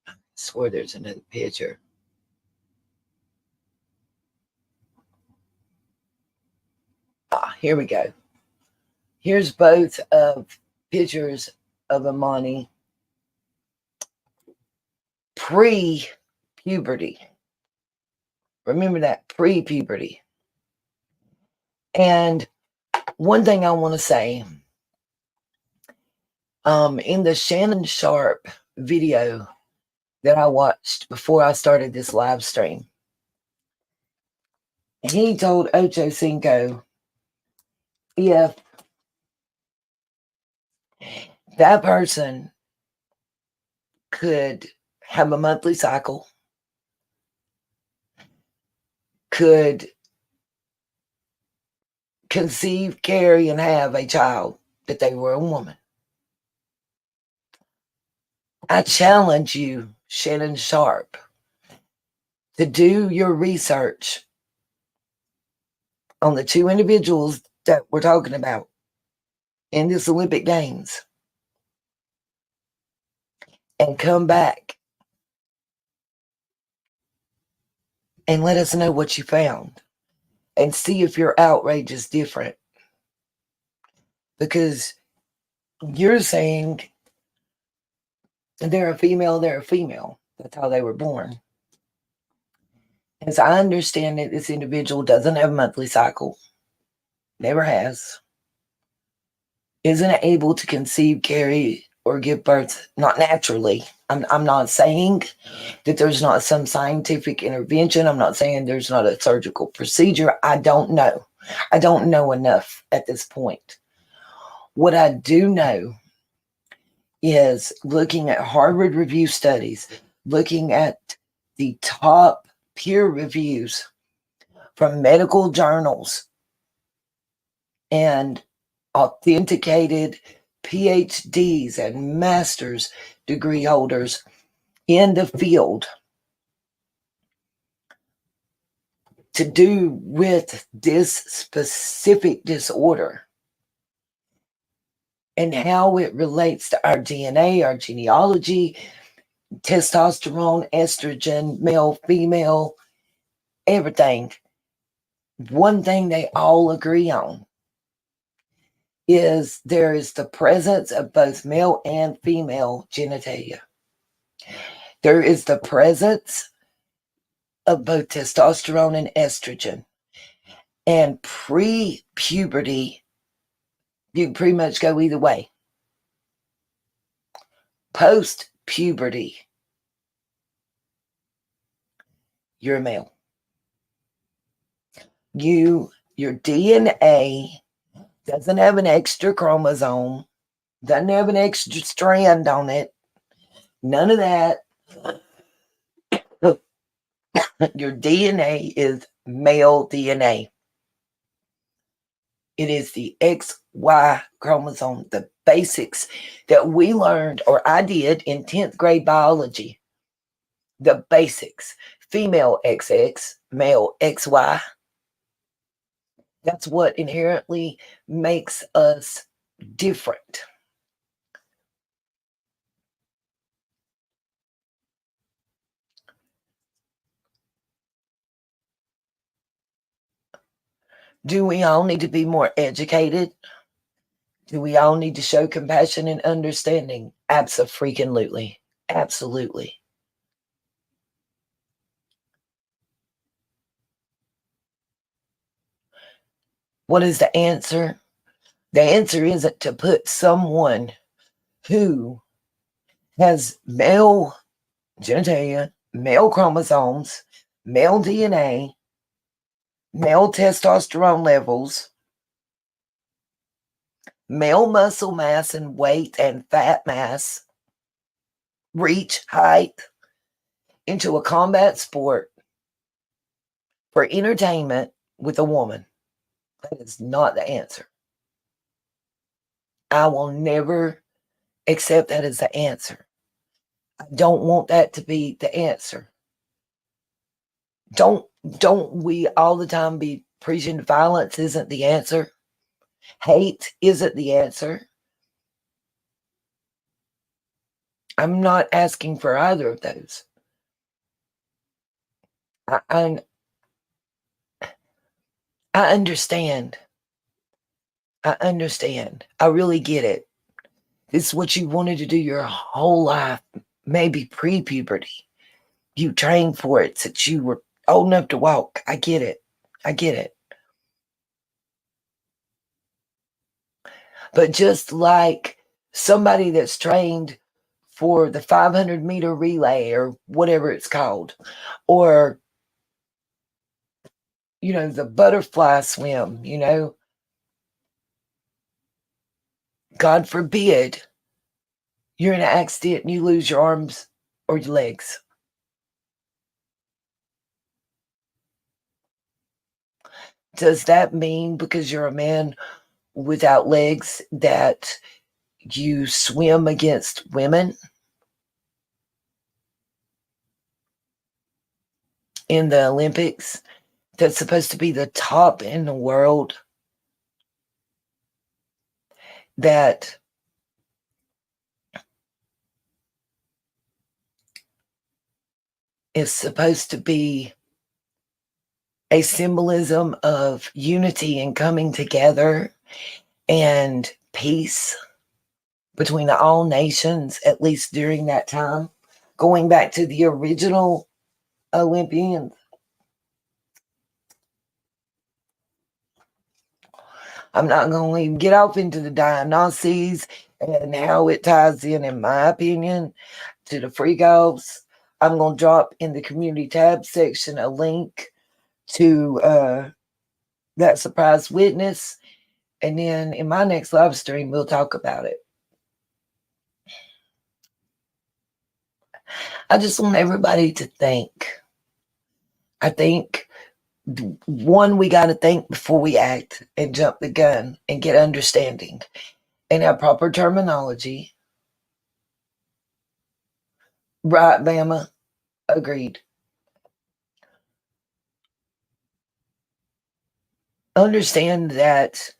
I swear there's another picture. Here we go. Here's both of pictures of Amani pre-puberty. Remember that, pre-puberty. And one thing I want to say, in the Shannon Sharp video that I watched before I started this live stream, he told Ocho Cinco if that person could have a monthly cycle, could conceive, carry, and have a child, that they were a woman. I challenge you, Shannon Sharp, to do your research on the two individuals that we're talking about in this Olympic Games and come back and let us know what you found and see if your outrage is different. Because you're saying they're a female, they're a female. That's how they were born. As I understand it, this individual doesn't have a monthly cycle. Never has. isn't able to conceive, carry, or give birth, not naturally. I'm not saying that there's not some scientific intervention. I'm not saying there's not a surgical procedure. I don't know. I don't know enough at this point. What I do know is looking at Harvard review studies, looking at the top peer reviews from medical journals and authenticated PhDs and master's degree holders in the field to do with this specific disorder and how it relates to our DNA, our genealogy, testosterone, estrogen, male, female, everything. One thing they all agree on is there is the presence of both male and female genitalia. There is the presence of both testosterone and estrogen. And pre-puberty, you can pretty much go either way. Post-puberty, you're a male. Your DNA doesn't have an extra chromosome, doesn't have an extra strand on it, none of that. Your DNA is male DNA. It is the XY chromosome, the basics that we learned, or I did in 10th grade biology. The basics. Female XX, male XY. That's what inherently makes us different. Do we all need to be more educated? Do we all need to show compassion and understanding? Abso-freaking-lutely. Absolutely. What is the answer? The answer isn't to put someone who has male genitalia, male chromosomes, male DNA, male testosterone levels, male muscle mass and weight and fat mass, reach, height, into a combat sport for entertainment with a woman. That is not the answer. I will never accept that as the answer. I don't want that to be the answer. Don't we all the time be preaching violence isn't the answer? Hate isn't the answer. I'm not asking for either of those. I understand. I understand. I really get it. This is what you wanted to do your whole life, maybe pre-puberty. You trained for it since you were old enough to walk. I get it. I get it. But just like somebody that's trained for the 500-meter relay or whatever it's called, or, the butterfly swim, God forbid you're in an accident and you lose your arms or your legs. Does that mean because you're a man without legs that you swim against women in the Olympics? That's supposed to be the top in the world. That is supposed to be a symbolism of unity and coming together and peace between all nations, at least during that time, going back to the original Olympians. I'm not going to even get off into the diagnoses and how it ties in my opinion, to the free golfs. I'm going to drop in the community tab section a link to that surprise witness. And then in my next live stream, we'll talk about it. I just want everybody to think. I think, one, we got to think before we act and jump the gun and get understanding and have proper terminology. Right, Bama? Agreed. Understand that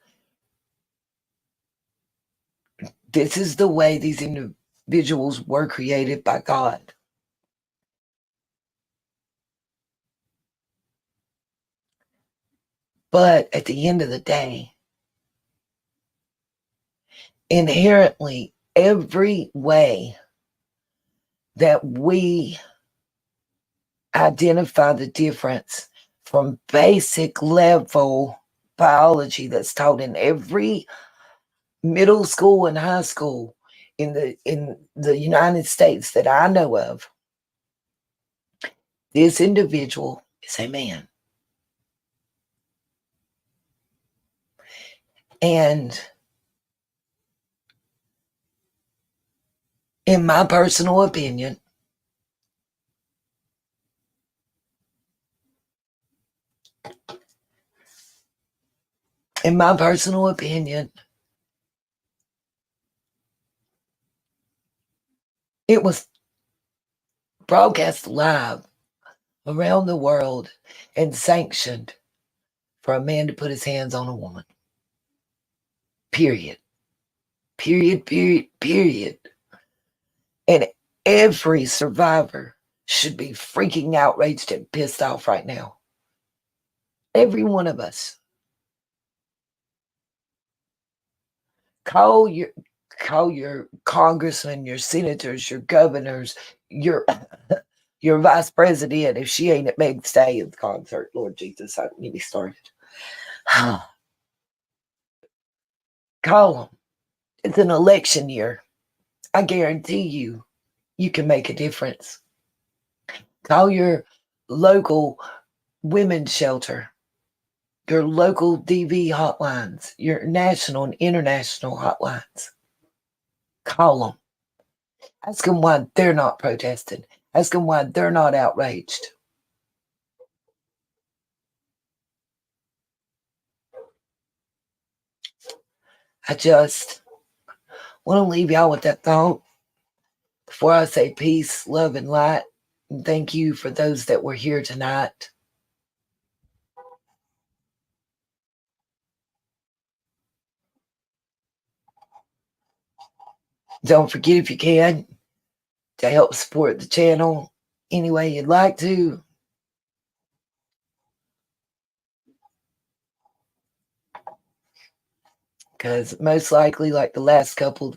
this is the way these individuals were created by God. But at the end of the day, inherently, every way that we identify the difference from basic level biology that's taught in every middle school and high school in the United States that I know of, this individual is a man. And in my personal opinion, it was broadcast live around the world and sanctioned for a man to put his hands on a woman. Period. Period, period, period. And every survivor should be freaking outraged and pissed off right now. Every one of us. Call your congressmen, your senators, your governors, your vice president if she ain't at Meg Stay's concert. Lord Jesus, I don't get me started. Call them. It's an election year. I guarantee you can make a difference. Call your local women's shelter, your local DV hotlines, your national and international hotlines. Call them. Ask them why they're not protesting. Ask them why they're not outraged. I just want to leave y'all with that thought before I say peace, love, and light. And thank you for those that were here tonight. Don't forget, if you can, to help support the channel any way you'd like to. Because most likely, like the last couple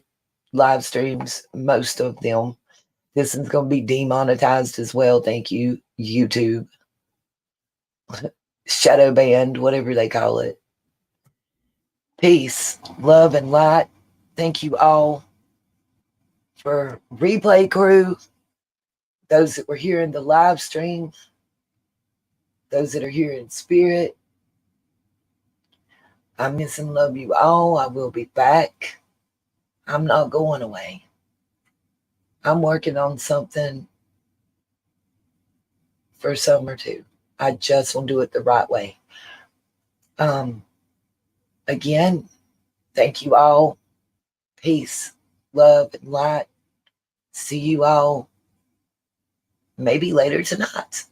live streams, most of them, this is going to be demonetized as well. Thank you, YouTube. Shadow banned, whatever they call it. Peace, love, and light. Thank you all for replay crew, those that were here in the live stream, those that are here in spirit. I miss and love you all. I will be back. I'm not going away. I'm working on something for summer too. I just want to do it the right way. Again, thank you all. Peace, love, and light. See you all maybe later tonight.